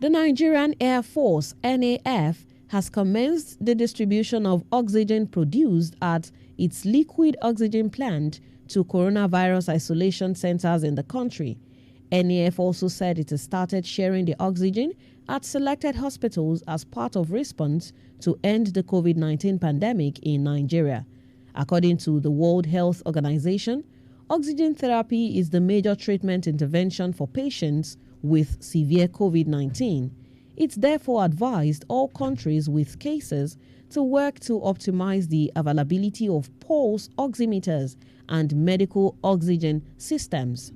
The Nigerian Air Force (NAF) has commenced the distribution of oxygen produced at its liquid oxygen plant to coronavirus isolation centers in the country. NAF also said it has started sharing the oxygen at selected hospitals as part of response to end the COVID-19 pandemic in Nigeria. According to the World Health Organization, oxygen therapy is the major treatment intervention for patients with severe COVID-19. It's therefore advised all countries with cases to work to optimize the availability of pulse oximeters and medical oxygen systems.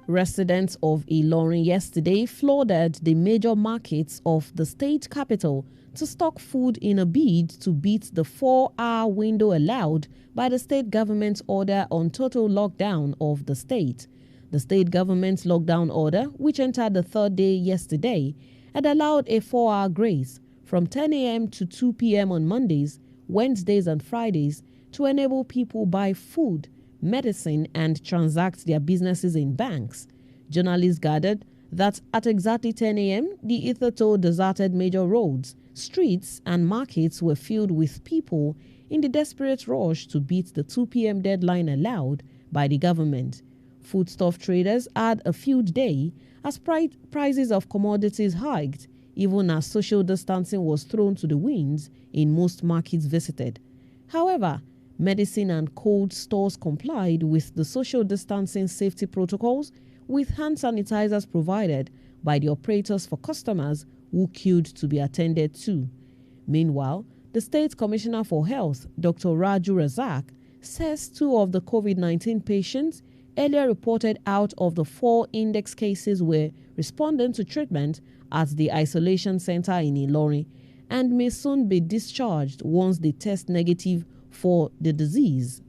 Residents of Ilorin yesterday flooded the major markets of the state capital to stock food in a bid to beat the 4-hour window allowed by the state government's order on total lockdown of the state. The state government's lockdown order, which entered the third day yesterday, had allowed a 4-hour grace from 10 a.m. to 2 p.m. on Mondays, Wednesdays and Fridays to enable people buy food, medicine and transact their businesses in banks. Journalists gathered that at exactly 10 a.m., the hitherto deserted major roads, streets and markets were filled with people in the desperate rush to beat the 2 p.m. deadline allowed by the government. Foodstuff traders had a field day as prices of commodities hiked, even as social distancing was thrown to the winds in most markets visited. However, medicine and cold stores complied with the social distancing safety protocols, with hand sanitizers provided by the operators for customers who queued to be attended to. Meanwhile, the State Commissioner for Health, Dr. Raju Razak, says 2 of the COVID-19 patients earlier reported out of the 4 index cases were responding to treatment at the isolation center in Ilorin and may soon be discharged once they test negative for the disease.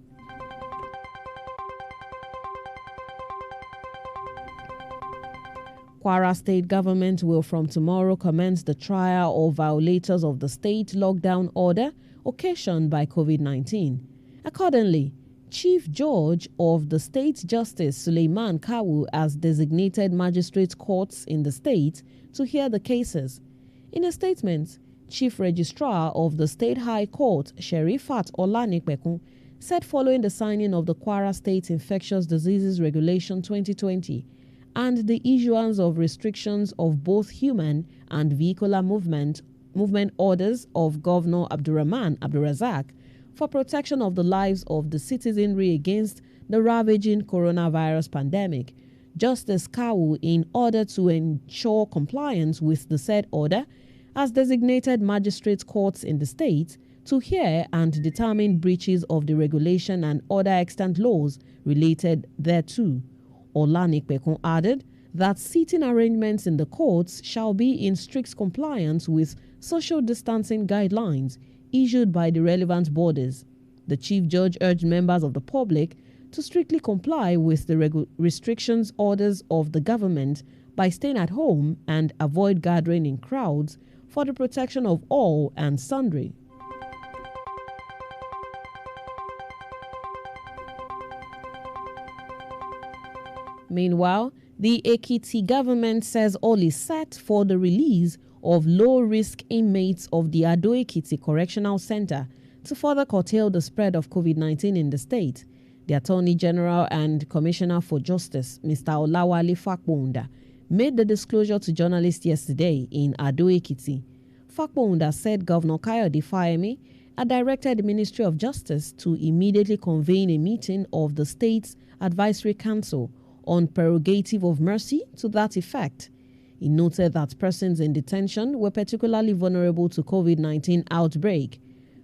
Kwara State government will from tomorrow commence the trial of violators of the state lockdown order occasioned by COVID-19. Accordingly, Chief Judge of the State Justice Suleiman Kawu has designated magistrate courts in the state to hear the cases. In a statement, Chief Registrar of the State High Court, Sherifat Olanikpekun, said following the signing of the Kwara State Infectious Diseases Regulation 2020 and the issuance of restrictions of both human and vehicular movement orders of Governor Abdurrahman Abdurrazak for protection of the lives of the citizenry against the ravaging coronavirus pandemic, Justice Kawu, in order to ensure compliance with the said order, has designated magistrate courts in the state to hear and determine breaches of the regulation and other extant laws related thereto. Olanikpekun added that seating arrangements in the courts shall be in strict compliance with social distancing guidelines issued by the relevant bodies. The Chief Judge urged members of the public to strictly comply with the restrictions orders of the government by staying at home and avoid gathering in crowds for the protection of all and sundry. Meanwhile, the Ekiti government says all is set for the release of low-risk inmates of the Ado-Ekiti Correctional Center to further curtail the spread of COVID-19 in the state. The Attorney General and Commissioner for Justice, Mr. Olawale Fakponda, made the disclosure to journalists yesterday in Ado-Ekiti. Fakponda said Governor Kayode Fayemi had directed the Ministry of Justice to immediately convene a meeting of the state's Advisory Council on prerogative of mercy to that effect. He noted that persons in detention were particularly vulnerable to COVID-19 outbreak.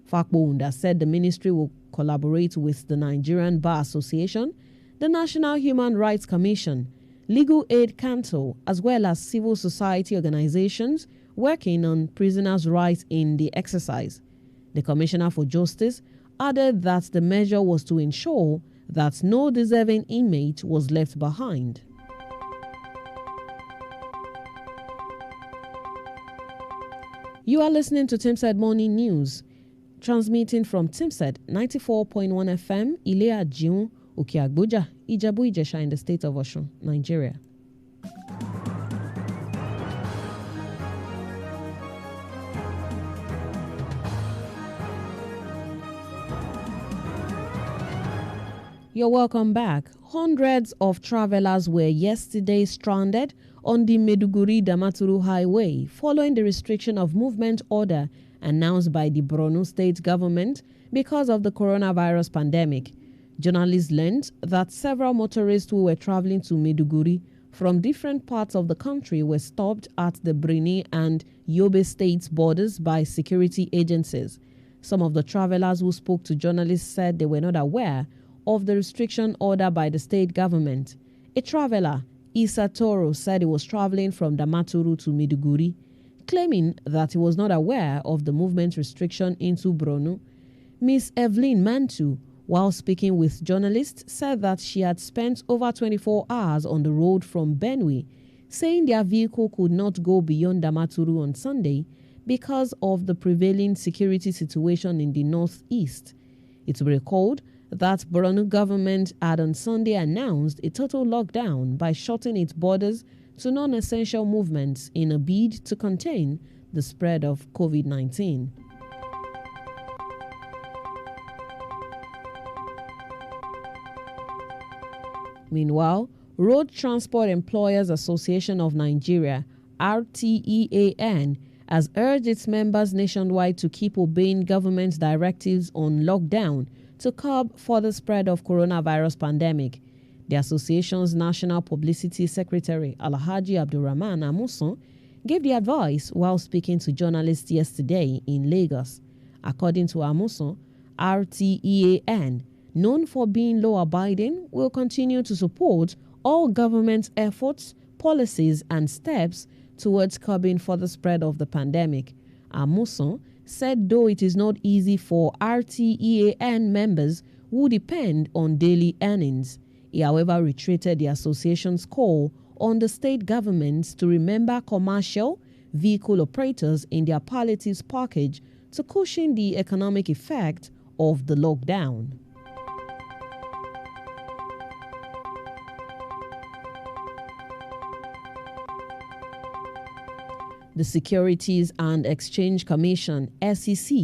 Fakponda said the ministry will collaborate with the Nigerian Bar Association, the National Human Rights Commission, Legal Aid Council, as well as civil society organizations working on prisoners' rights in the exercise. The Commissioner for Justice added that the measure was to ensure that no deserving inmate was left behind. You are listening to Timside Morning News. Transmitting from Timset 94.1 FM, Ilea Jiun, Okeagboja, Ijebu-Ijesha in the state of Osun, Nigeria. You're welcome back. Hundreds of travelers were yesterday stranded on the Maiduguri-Damaturu Highway following the restriction of movement order announced by the Borno state government because of the coronavirus pandemic. Journalists learned that several motorists who were traveling to Maiduguri from different parts of the country were stopped at the Birni and Yobe states borders by security agencies. Some of the travelers who spoke to journalists said they were not aware of the restriction order by the state government. A traveler, Isa Toro, said he was traveling from Damaturu to Maiduguri, claiming that he was not aware of the movement restriction into Borno. Miss Evelyn Mantu, while speaking with journalists, said that she had spent over 24 hours on the road from Benue, saying their vehicle could not go beyond Damaturu on Sunday because of the prevailing security situation in the northeast. It will be recalled that Borno government had on Sunday announced a total lockdown by shutting its borders to non-essential movements in a bid to contain the spread of COVID-19. Meanwhile, Road Transport Employers Association of Nigeria, RTEAN, has urged its members nationwide to keep obeying government directives on lockdown to curb further spread of coronavirus pandemic. The association's National Publicity Secretary, Alhaji Abdulrahman Amuson, gave the advice while speaking to journalists yesterday in Lagos. According to Amuson, RTEAN, known for being law-abiding, will continue to support all government efforts, policies, and steps towards curbing further spread of the pandemic. Amuson said though it is not easy for RTEAN members who depend on daily earnings, he however reiterated the association's call on the state governments to remember commercial vehicle operators in their palliatives package to cushion the economic effect of the lockdown. The Securities and Exchange Commission, SEC,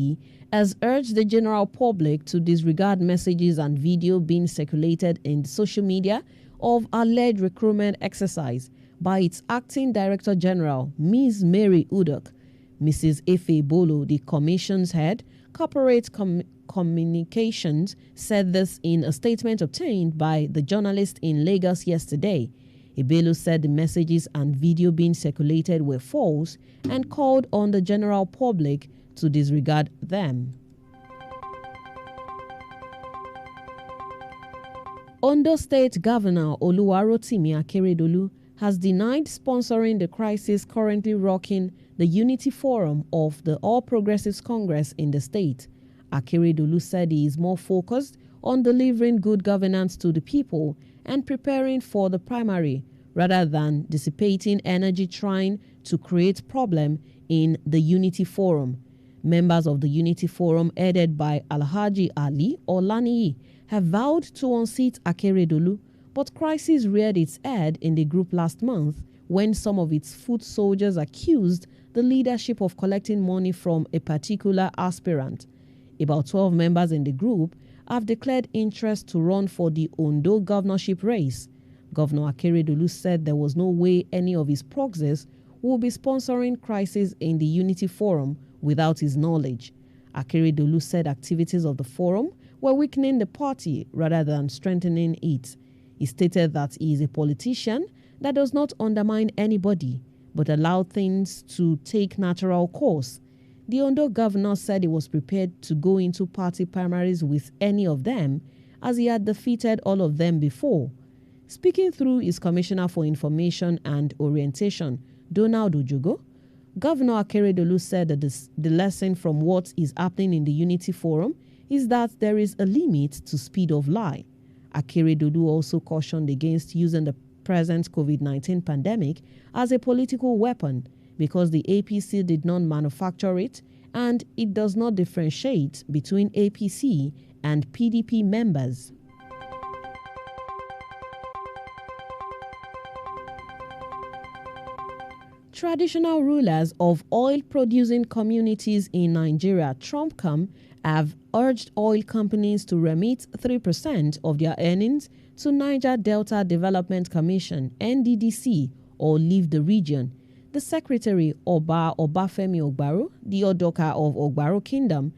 has urged the general public to disregard messages and video being circulated in social media of alleged recruitment exercise by its acting Director General, Ms. Mary Udok. Mrs. Efe Bolo, the Commission's head, Corporate Communications, said this in a statement obtained by the journalist in Lagos yesterday. Ibelu said the messages and video being circulated were false and called on the general public to disregard them. Ondo State Governor Oluwarotimi Akeredolu has denied sponsoring the crisis currently rocking the Unity Forum of the All Progressives Congress in the state. Akeredolu said he is more focused on delivering good governance to the people and preparing for the primary rather than dissipating energy trying to create problem in the Unity Forum. Members of the Unity Forum, headed by Alhaji Ali Olaniyi, have vowed to unseat Akeredolu, but crisis reared its head in the group last month when some of its foot soldiers accused the leadership of collecting money from a particular aspirant. About 12 members in the group have declared interest to run for the Ondo governorship race. Governor Akeredolu said there was no way any of his proxies would be sponsoring crisis in the Unity Forum without his knowledge. Akeredolu said activities of the forum were weakening the party rather than strengthening it. He stated that he is a politician that does not undermine anybody, but allow things to take natural course. The Ondo governor said he was prepared to go into party primaries with any of them, as he had defeated all of them before. Speaking through his Commissioner for Information and Orientation, Donald Ojogo, Governor Akeredolu said that the lesson from what is happening in the Unity Forum is that there is a limit to speed of lie. Akeredolu also cautioned against using the present COVID-19 pandemic as a political weapon because the APC did not manufacture it and it does not differentiate between APC and PDP members. Traditional rulers of oil-producing communities in Nigeria, Trumpcom, have urged oil companies to remit 3% of their earnings to Niger Delta Development Commission, NDDC, or leave the region. The secretary, Oba Obafemi Ogbaro, the Odoka of Ogbaro Kingdom,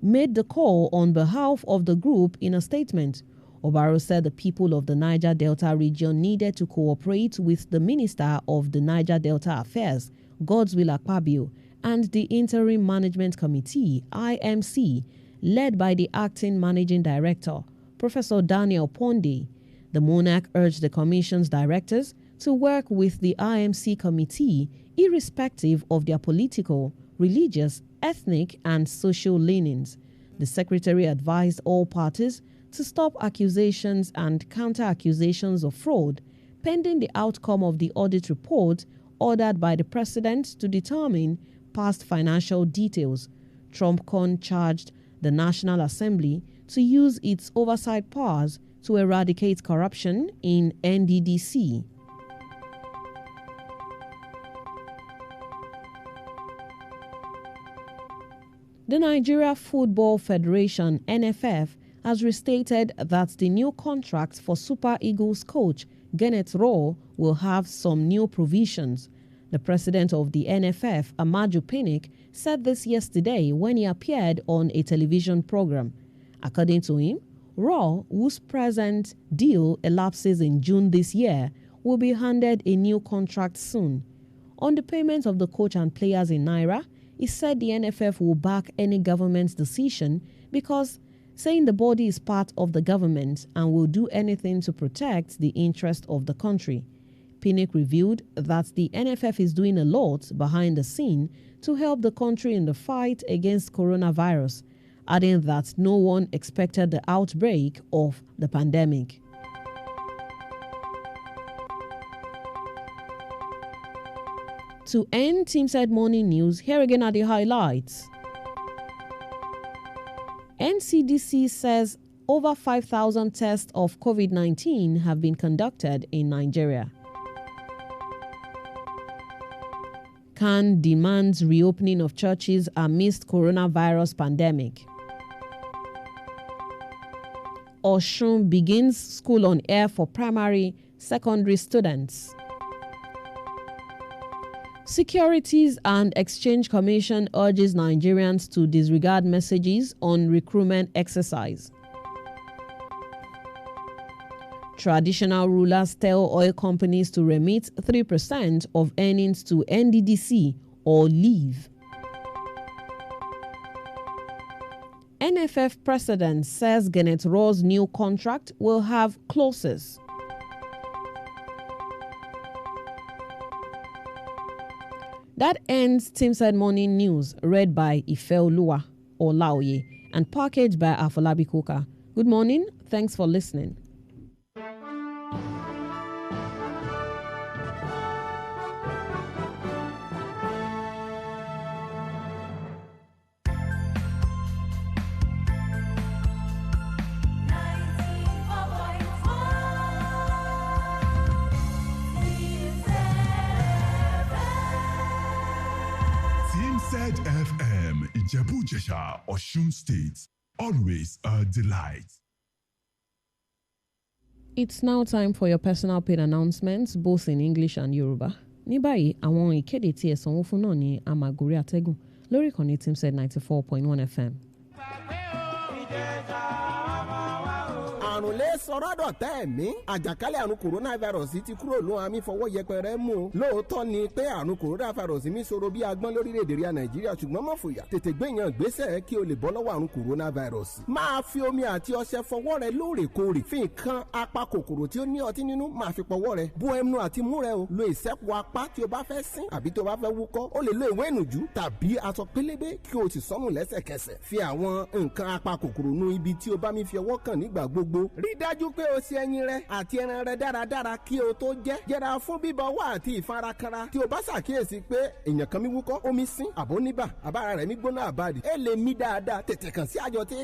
made the call on behalf of the group in a statement. Ogbaro said the people of the Niger Delta region needed to cooperate with the Minister of the Niger Delta Affairs, Godswill Akpabio, and the Interim Management Committee, IMC, led by the Acting Managing Director, Professor Daniel Ponde. The monarch urged the Commission's directors to work with the IMC committee irrespective of their political, religious, ethnic, and social leanings. The secretary advised all parties to stop accusations and counter-accusations of fraud pending the outcome of the audit report ordered by the president to determine past financial details. Trumpcom charged the National Assembly to use its oversight powers to eradicate corruption in NDDC. The Nigeria Football Federation, NFF, has restated that the new contract for Super Eagles coach Gennett Rohr will have some new provisions. The president of the NFF, Amaju Pinnick, said this yesterday when he appeared on a television program. According to him, Rohr, whose present deal elapses in June this year, will be handed a new contract soon. On the payment of the coach and players in Naira, he said the NFF will back any government's decision because saying the body is part of the government and will do anything to protect the interest of the country. Pinnick revealed that the NFF is doing a lot behind the scene to help the country in the fight against coronavirus, adding that no one expected the outbreak of the pandemic. To end Teamside Morning News, here again are the highlights. NCDC says over 5,000 tests of COVID-19 have been conducted in Nigeria. CAN demands reopening of churches amidst coronavirus pandemic. Osun begins school on air for primary, secondary students. Securities and Exchange Commission urges Nigerians to disregard messages on recruitment exercise. Traditional rulers tell oil companies to remit 3% of earnings to NDDC or leave. NFF president says Gennett Rohr's new contract will have clauses. That ends Teamside Morning News, read by Ifeoluwa Olaoye and packaged by Afolabi Koka. Good morning. Thanks for listening. FM, Ijebu-Jesha, Osun State. Always a delight. It's now time for your personal paid announcements, both in English and Yoruba. Ní báyìí, àwọn ìkéde tí ẹ sanwó fún náà ní Amagori Atẹ́gùn lórí ìkànnì Teamside 94.1 FM. àrùn lè sọ̀rọ̀ dọ̀tá ẹ̀mí àjàkálẹ̀ àrùn coronavirus ti kúrò ló àmì fọwọ́ yẹpẹrẹ mú o lóòótọ́ ni pé àrùn coronavirus mi ṣòro bí agbọ́n lórílẹ̀‐èdè ríà nàìjíríà ṣùgbọ́n má fòyà tètè gbéyàn gbésẹ̀ kí o lè bọ́ lọ́wọ́ àrùn coronavirus máa fi omi àti ọṣẹ fọwọ́ rẹ lóòrèkóòrè fi nǹkan apakòkòrò tí ó ní ọtí nínú máa fi pọwọ́ rẹ bú ẹnu àti mú rẹ o lo ìṣẹ́pọ̀ apá tí o bá fẹ́ sín àbí tó bá fẹ́ wúkọ́ o lè lo ìwé ìnùjú tàbí aṣọ pélébé kí o sì sọ́nù lẹ́sẹ̀kẹsẹ̀ fi àwọn nǹkan apakòkòrò nu ibi tí o bá mi fi ọwọ́ kàn nígbà gbogbo rí dájú pé o ṣe ẹyin rẹ àti ẹran rẹ dáradára kí o tó jẹ. Yẹra fún bíbọwọ́ àti ìfarakara. Tí o bá ṣàkíyèsí pé èèyàn kan mi wúkọ́, omi sín, àbóníbà, àbára rẹ̀ mi gbóná àbádì, ẹ lè mí dáadáa, tètè kàn sí àjọ tí